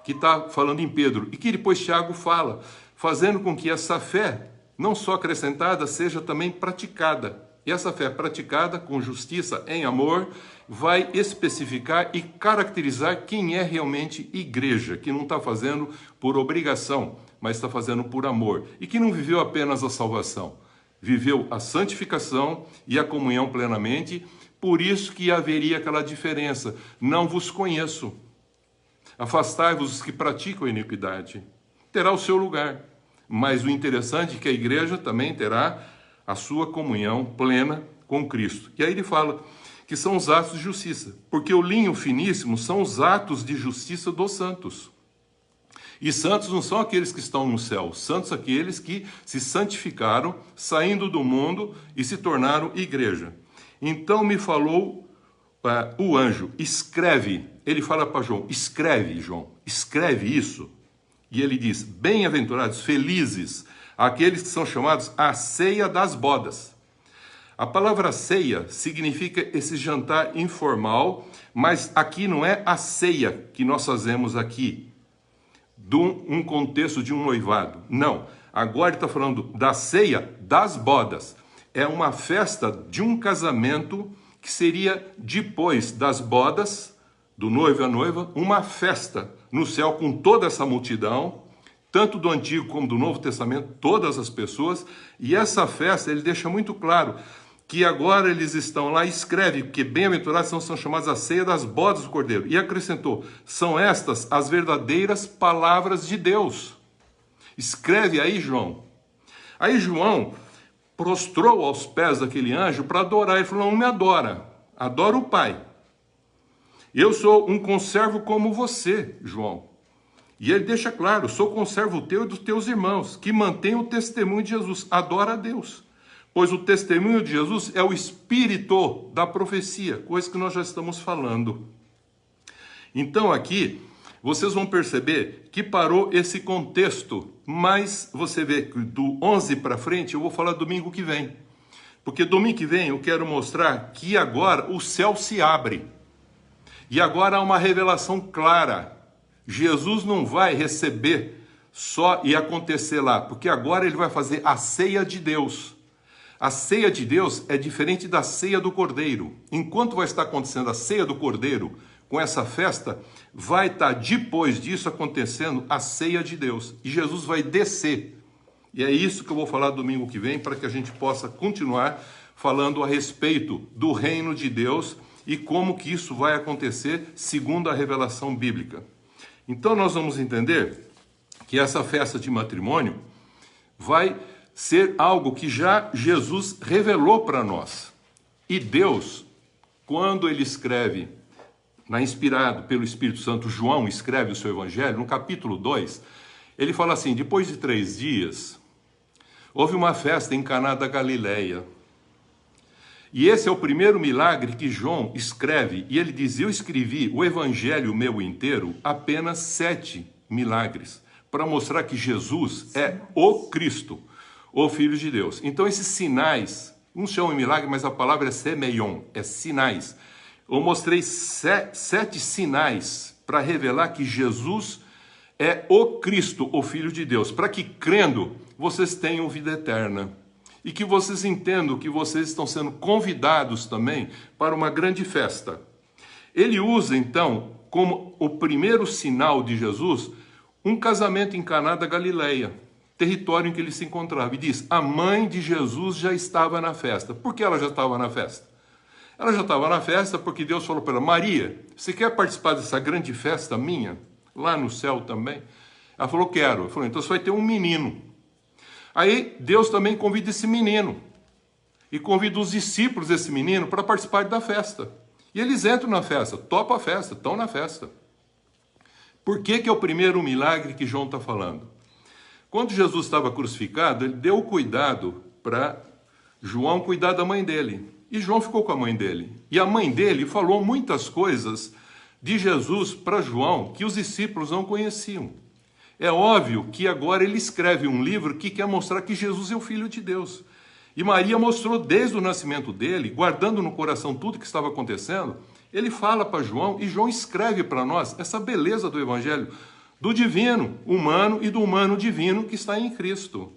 que está falando em Pedro, e que depois Tiago fala, fazendo com que essa fé, não só acrescentada, seja também praticada. E essa fé praticada com justiça, em amor, vai especificar e caracterizar quem é realmente igreja, que não está fazendo por obrigação, mas está fazendo por amor, e que não viveu apenas a salvação, viveu a santificação e a comunhão plenamente. Por isso que haveria aquela diferença: não vos conheço. Afastai-vos os que praticam a iniquidade. Terá o seu lugar. Mas o interessante é que a igreja também terá a sua comunhão plena com Cristo. E aí ele fala que são os atos de justiça, porque o linho finíssimo são os atos de justiça dos santos. E santos não são aqueles que estão no céu, santos aqueles que se santificaram, saindo do mundo e se tornaram igreja. Então me falou o anjo: escreve. Ele fala para João: escreve, João, escreve isso. E ele diz: bem-aventurados, felizes, aqueles que são chamados à ceia das bodas. A palavra ceia significa esse jantar informal, mas aqui não é a ceia que nós fazemos aqui, de um contexto de um noivado. Não, agora ele está falando da ceia das bodas. É uma festa de um casamento que seria depois das bodas, do noivo e a noiva, uma festa no céu com toda essa multidão, tanto do Antigo como do Novo Testamento, todas as pessoas. E essa festa, ele deixa muito claro que agora eles estão lá, escreve, porque bem-aventurados são chamados a ceia das bodas do Cordeiro. E acrescentou, são estas as verdadeiras palavras de Deus. Escreve aí, João. Aí João prostrou aos pés daquele anjo para adorar. Ele falou, não me adora, adora o Pai. Eu sou um conservo como você, João. E ele deixa claro, sou conservo teu e dos teus irmãos, que mantém o testemunho de Jesus. Adora a Deus. Pois o testemunho de Jesus é o espírito da profecia, coisa que nós já estamos falando. Então aqui, vocês vão perceber que parou esse contexto, mas você vê que do 11 para frente, eu vou falar domingo que vem. Porque domingo que vem eu quero mostrar que agora o céu se abre. E agora há uma revelação clara. Jesus não vai receber só e acontecer lá, porque agora ele vai fazer a ceia de Deus. A ceia de Deus é diferente da ceia do Cordeiro. Enquanto vai estar acontecendo a ceia do Cordeiro, com essa festa, vai estar depois disso acontecendo a ceia de Deus. E Jesus vai descer. E é isso que eu vou falar domingo que vem, para que a gente possa continuar falando a respeito do reino de Deus e como que isso vai acontecer segundo a revelação bíblica. Então nós vamos entender que essa festa de matrimônio vai ser algo que já Jesus revelou para nós. E Deus, quando ele escreve, inspirado pelo Espírito Santo, João escreve o seu evangelho, no capítulo 2, ele fala assim, depois de 3 dias, houve uma festa em Caná da Galileia. E esse é o primeiro milagre que João escreve, e ele diz, eu escrevi o evangelho meu inteiro, apenas 7 milagres, para mostrar que Jesus é o Cristo, o Filho de Deus. Então esses sinais, uns chamam de milagre, mas a palavra é semeion, é sinais. Eu mostrei 7 sinais para revelar que Jesus é o Cristo, o Filho de Deus, para que crendo vocês tenham vida eterna. E que vocês entendam que vocês estão sendo convidados também para uma grande festa. Ele usa então, como o primeiro sinal de Jesus, um casamento em Caná da Galileia, território em que ele se encontrava. E diz, a mãe de Jesus já estava na festa. Por que ela já estava na festa? Ela já estava na festa porque Deus falou para ela, Maria, você quer participar dessa grande festa minha? Lá no céu também? Ela falou, quero. Ele falou, então você vai ter um menino. Aí Deus também convida esse menino. E convida os discípulos desse menino para participar da festa. E eles entram na festa, topam a festa, estão na festa. Por que é o primeiro milagre que João está falando? Quando Jesus estava crucificado, ele deu cuidado para João cuidar da mãe dele. E João ficou com a mãe dele. E a mãe dele falou muitas coisas de Jesus para João que os discípulos não conheciam. É óbvio que agora ele escreve um livro que quer mostrar que Jesus é o Filho de Deus. E Maria mostrou desde o nascimento dele, guardando no coração tudo que estava acontecendo, ele fala para João e João escreve para nós essa beleza do Evangelho, do divino humano e do humano divino que está em Cristo.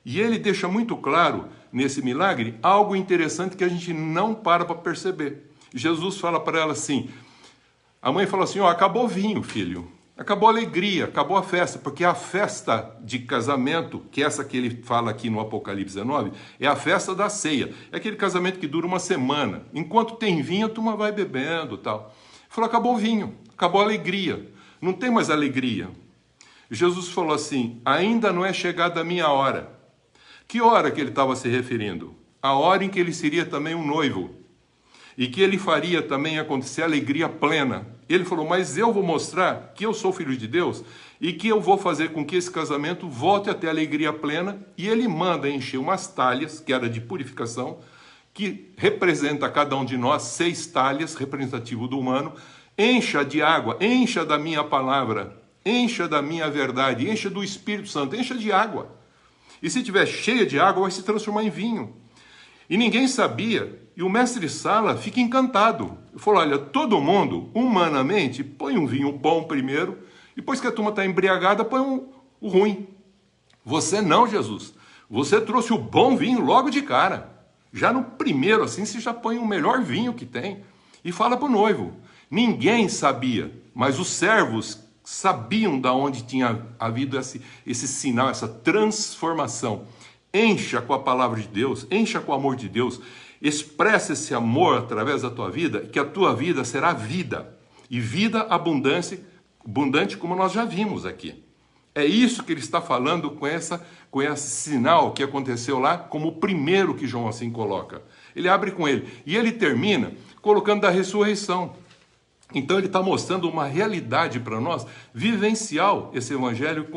E ele deixa muito claro, nesse milagre, algo interessante que a gente não para perceber. Jesus fala para ela assim, a mãe fala assim, acabou o vinho, filho, acabou a alegria, acabou a festa, porque a festa de casamento, que é essa que ele fala aqui no Apocalipse 19, é a festa da ceia, é aquele casamento que dura uma semana, enquanto tem vinho, a turma vai bebendo e tal. Ele falou, acabou o vinho, acabou a alegria. Não tem mais alegria. Jesus falou assim, ainda não é chegada a minha hora. Que hora que ele estava se referindo? A hora em que ele seria também um noivo. E que ele faria também acontecer alegria plena. Ele falou, mas eu vou mostrar que eu sou filho de Deus e que eu vou fazer com que esse casamento volte a ter alegria plena. E ele manda encher umas talhas, que era de purificação, que representa cada um de nós 6 talhas, representativo do humano. Encha de água, encha da minha palavra, encha da minha verdade, encha do Espírito Santo, encha de água. E se estiver cheia de água, vai se transformar em vinho. E ninguém sabia, e o mestre Sala fica encantado. Ele falou, olha, todo mundo, humanamente, põe um vinho bom primeiro, depois que a turma está embriagada, põe o ruim. Você não, Jesus. Você trouxe o bom vinho logo de cara. Já no primeiro, assim, você já põe o melhor vinho que tem. E fala para o noivo. Ninguém sabia, mas os servos sabiam de onde tinha havido esse sinal, essa transformação. Encha com a palavra de Deus, encha com o amor de Deus, expressa esse amor através da tua vida, que a tua vida será vida, e vida abundante como nós já vimos aqui. É isso que ele está falando com esse sinal que aconteceu lá, como o primeiro que João assim coloca. Ele abre com ele, e ele termina colocando da ressurreição. Então ele está mostrando uma realidade para nós, vivencial, esse evangelho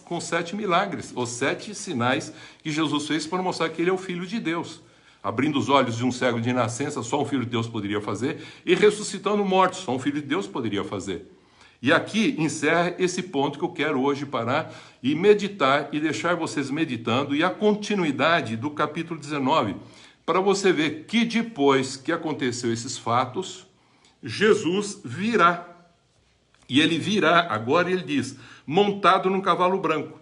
com 7 milagres, os 7 sinais que Jesus fez para mostrar que ele é o Filho de Deus. Abrindo os olhos de um cego de nascença, só um Filho de Deus poderia fazer, e ressuscitando mortos, só um Filho de Deus poderia fazer. E aqui encerra esse ponto que eu quero hoje parar e meditar e deixar vocês meditando, e a continuidade do capítulo 19, para você ver que depois que aconteceu esses fatos, Jesus virá. E ele virá, agora ele diz, montado num cavalo branco.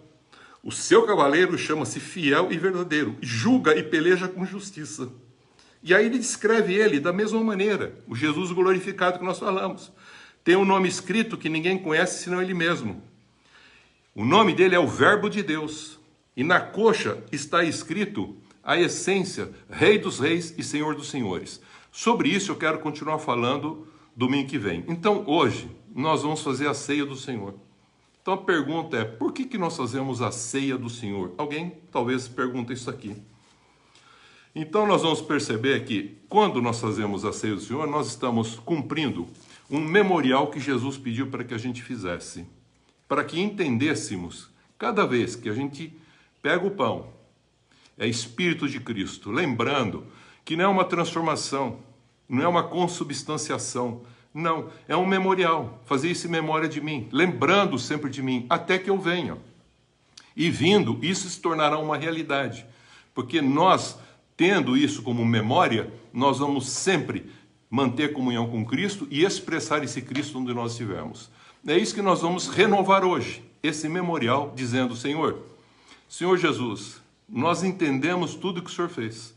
O seu cavaleiro chama-se Fiel e Verdadeiro, julga e peleja com justiça. E aí ele descreve ele da mesma maneira, o Jesus glorificado que nós falamos. Tem um nome escrito que ninguém conhece senão ele mesmo. O nome dele é o Verbo de Deus. E na coxa está escrito a essência, Rei dos Reis e Senhor dos Senhores. Sobre isso eu quero continuar falando domingo que vem. Então hoje nós vamos fazer a ceia do Senhor. Então a pergunta é, por que nós fazemos a ceia do Senhor? Alguém talvez pergunte isso aqui. Então nós vamos perceber que quando nós fazemos a ceia do Senhor, nós estamos cumprindo um memorial que Jesus pediu para que a gente fizesse. Para que entendêssemos, cada vez que a gente pega o pão, é Espírito de Cristo, lembrando que não é uma transformação, não é uma consubstanciação, não, é um memorial, fazer isso em memória de mim, lembrando sempre de mim, até que eu venha. E vindo, isso se tornará uma realidade, porque nós, tendo isso como memória, nós vamos sempre manter comunhão com Cristo e expressar esse Cristo onde nós estivermos. É isso que nós vamos renovar hoje, esse memorial, dizendo, Senhor Jesus, nós entendemos tudo que o Senhor fez,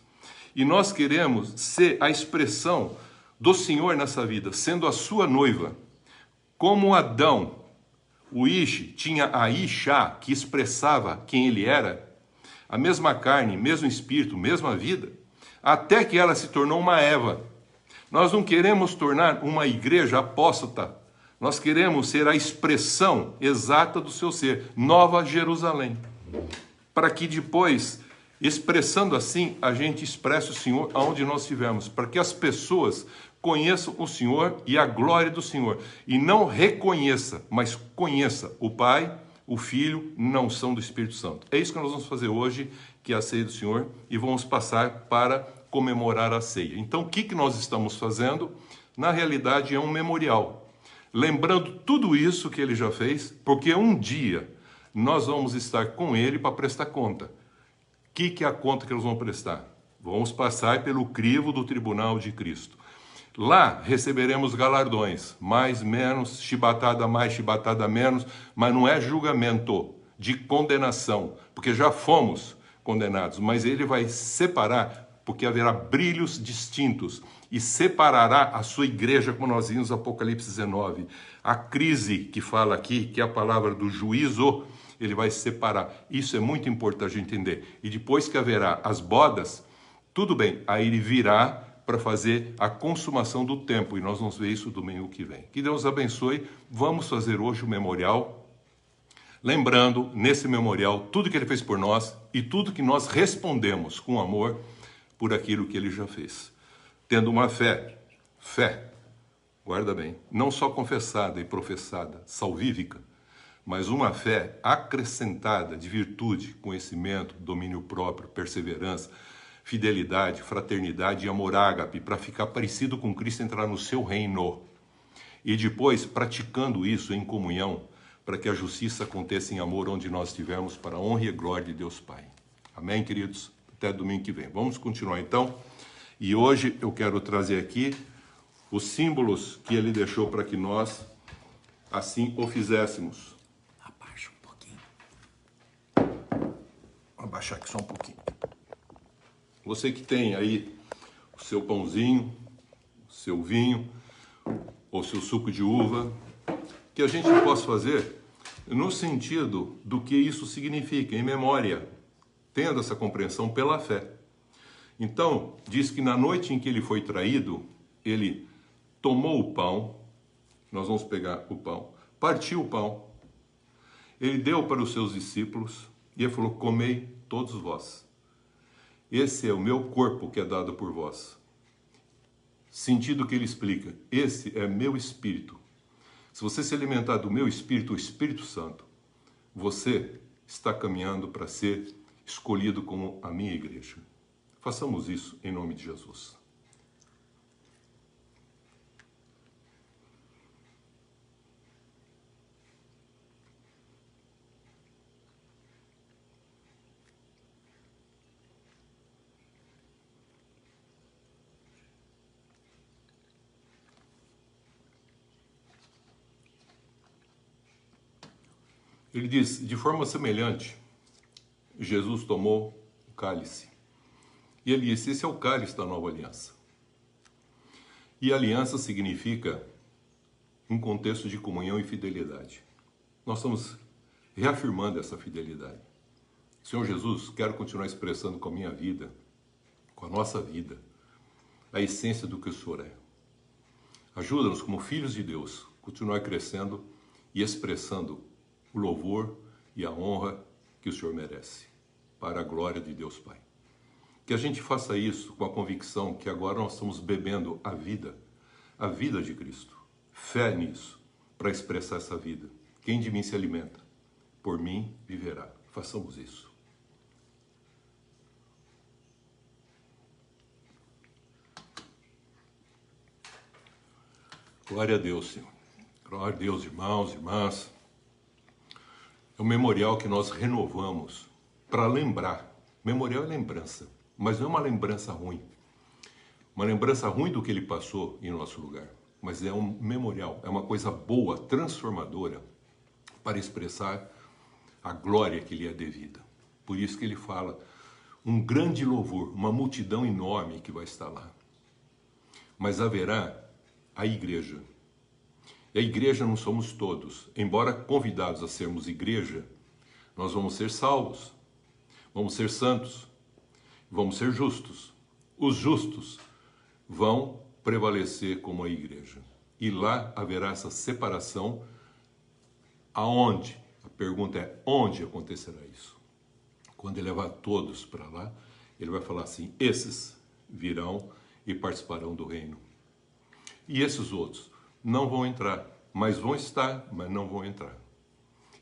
e nós queremos ser a expressão do Senhor nessa vida, sendo a sua noiva. Como Adão, o Ish, tinha a Isha, que expressava quem ele era, a mesma carne, mesmo espírito, mesma vida, até que ela se tornou uma Eva. Nós não queremos tornar uma igreja apóstata, nós queremos ser a expressão exata do seu ser, Nova Jerusalém, para que depois, expressando assim, a gente expresse o Senhor aonde nós estivermos, para que as pessoas conheçam o Senhor e a glória do Senhor, e não reconheça, mas conheça o Pai, o Filho, não são do Espírito Santo. É isso que nós vamos fazer hoje, que é a ceia do Senhor, e vamos passar para comemorar a ceia. Então, o que nós estamos fazendo? Na realidade, é um memorial, lembrando tudo isso que ele já fez, porque um dia nós vamos estar com ele para prestar conta. O que é a conta que nós vamos prestar? Vamos passar pelo crivo do tribunal de Cristo. Lá receberemos galardões, mais, menos, chibatada mais, chibatada menos, mas não é julgamento de condenação, porque já fomos condenados, mas ele vai separar, porque haverá brilhos distintos, e separará a sua igreja, como nós vimos no Apocalipse 19. A crise que fala aqui, que é a palavra do juízo, ele vai separar. Isso é muito importante entender. E depois que haverá as bodas, tudo bem, aí ele virá para fazer a consumação do tempo, e nós vamos ver isso domingo que vem. Que Deus abençoe. Vamos fazer hoje o memorial, lembrando nesse memorial tudo que ele fez por nós e tudo que nós respondemos com amor por aquilo que ele já fez. Tendo uma fé, guarda bem, não só confessada e professada, salvífica, mas uma fé acrescentada de virtude, conhecimento, domínio próprio, perseverança, fidelidade, fraternidade e amor ágape, para ficar parecido com Cristo, entrar no seu reino. E depois, praticando isso em comunhão, para que a justiça aconteça em amor onde nós estivermos, para a honra e a glória de Deus Pai. Amém, queridos? Até domingo que vem. Vamos continuar então. E hoje eu quero trazer aqui os símbolos que ele deixou para que nós assim o fizéssemos. Abaixa um pouquinho. Vou abaixar aqui só um pouquinho. Você que tem aí o seu pãozinho, o seu vinho, ou seu suco de uva, que a gente possa fazer no sentido do que isso significa, em memória, tendo essa compreensão pela fé. Então, diz que na noite em que ele foi traído, ele tomou o pão, nós vamos pegar o pão, partiu o pão, ele deu para os seus discípulos e ele falou: comei todos vós. Esse é o meu corpo que é dado por vós. Sentido que ele explica: esse é meu espírito. Se você se alimentar do meu espírito, o Espírito Santo, você está caminhando para ser escolhido como a minha igreja. Façamos isso em nome de Jesus. Ele diz: de forma semelhante, Jesus tomou o cálice. E ele disse: esse é o cálice da nova aliança. E aliança significa um contexto de comunhão e fidelidade. Nós estamos reafirmando essa fidelidade. Senhor Jesus, quero continuar expressando com a minha vida, com a nossa vida, a essência do que o Senhor é. Ajuda-nos, como filhos de Deus, continuar crescendo e expressando o louvor e a honra que o Senhor merece, para a glória de Deus Pai. Que a gente faça isso com a convicção que agora nós estamos bebendo a vida de Cristo. Fé nisso, para expressar essa vida. Quem de mim se alimenta, por mim viverá. Façamos isso. Glória a Deus, Senhor. Glória a Deus, irmãos, irmãs. É um memorial que nós renovamos para lembrar. Memorial é lembrança, mas não é uma lembrança ruim. Uma lembrança ruim do que ele passou em nosso lugar. Mas é um memorial, é uma coisa boa, transformadora, para expressar a glória que lhe é devida. Por isso que ele fala, um grande louvor, uma multidão enorme que vai estar lá. Mas haverá a igreja. E a igreja não somos todos. Embora convidados a sermos igreja, nós vamos ser salvos, vamos ser santos, vamos ser justos. Os justos vão prevalecer como a igreja. E lá haverá essa separação. Aonde? A pergunta é: onde acontecerá isso? Quando ele levar todos para lá, ele vai falar assim: esses virão e participarão do reino. E esses outros não vão entrar, mas vão estar, mas não vão entrar.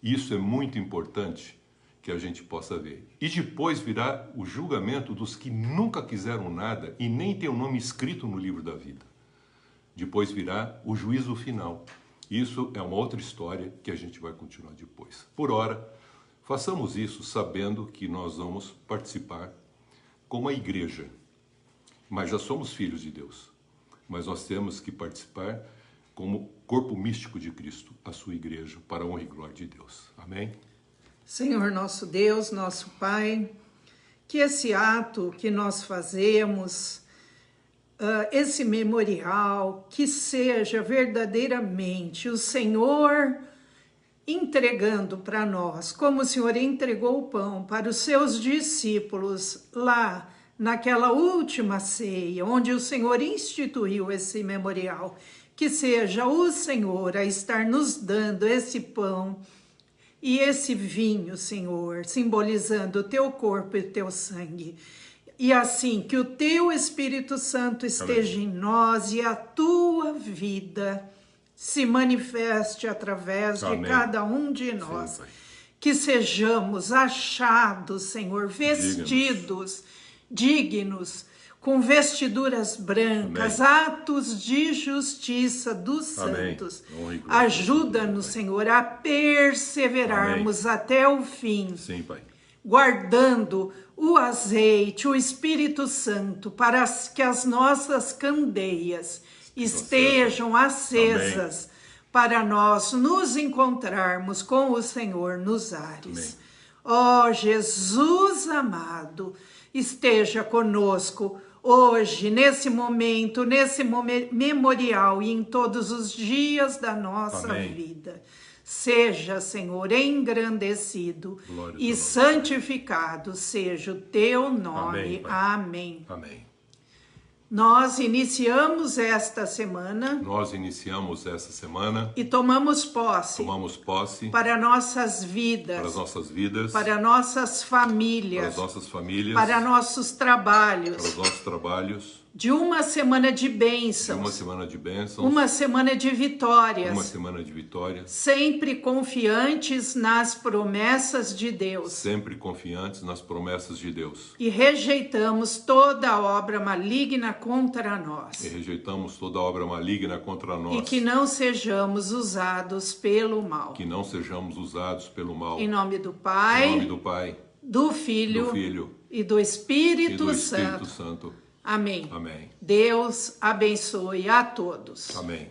Isso é muito importante que a gente possa ver. E depois virá o julgamento dos que nunca quiseram nada e nem tem o nome escrito no livro da vida. Depois virá o juízo final. Isso é uma outra história que a gente vai continuar depois. Por ora, façamos isso sabendo que nós vamos participar como a igreja. Mas já somos filhos de Deus. Mas nós temos que participar como corpo místico de Cristo, a sua igreja, para a honra e glória de Deus. Amém? Senhor nosso Deus, nosso Pai, que esse ato que nós fazemos, esse memorial, que seja verdadeiramente o Senhor entregando para nós, como o Senhor entregou o pão para os seus discípulos lá naquela última ceia, onde o Senhor instituiu esse memorial. Que seja o Senhor a estar nos dando esse pão e esse vinho, Senhor, simbolizando o teu corpo e o teu sangue. E assim, que o teu Espírito Santo esteja Amém. Em nós e a tua vida se manifeste através Amém. De cada um de nós. Sim, que sejamos achados, Senhor, vestidos, dignos, com vestiduras brancas, Amém. Atos de justiça dos Amém. Santos. Ajuda-nos, Senhor, a perseverarmos Amém. Até o fim. Sim, Pai. Guardando o azeite, o Espírito Santo, para que as nossas candeias estejam acesas Amém. Para nós nos encontrarmos com o Senhor nos ares. Ó Jesus amado, esteja conosco hoje, nesse momento, nesse memorial e em todos os dias da nossa Amém. Vida. Seja, Senhor, engrandecido Glória ao e teu nome. santificado seja o teu nome. Amém, Pai. Amém. Amém. Nós iniciamos esta semana Nós iniciamos essa semana, e tomamos posse tomamos posse para nossas para as vidas, nossas vidas, para nossas para famílias, as nossas famílias, para nossos para os trabalhos, nossos trabalhos, de uma semana de de uma bênçãos, semana de bênçãos, uma semana de vitórias, uma semana de vitórias, sempre confiantes nas promessas de Deus. sempre confiantes nas promessas de Deus. E rejeitamos toda obra maligna contra nós. E rejeitamos toda obra maligna contra nós. E que não sejamos usados pelo mal. Que não sejamos usados pelo mal. Em nome do Em Pai, nome do Pai, do Filho, do Filho e do Espírito, e do Espírito Santo. Santo. Amém. Amém. Deus abençoe a todos. Amém.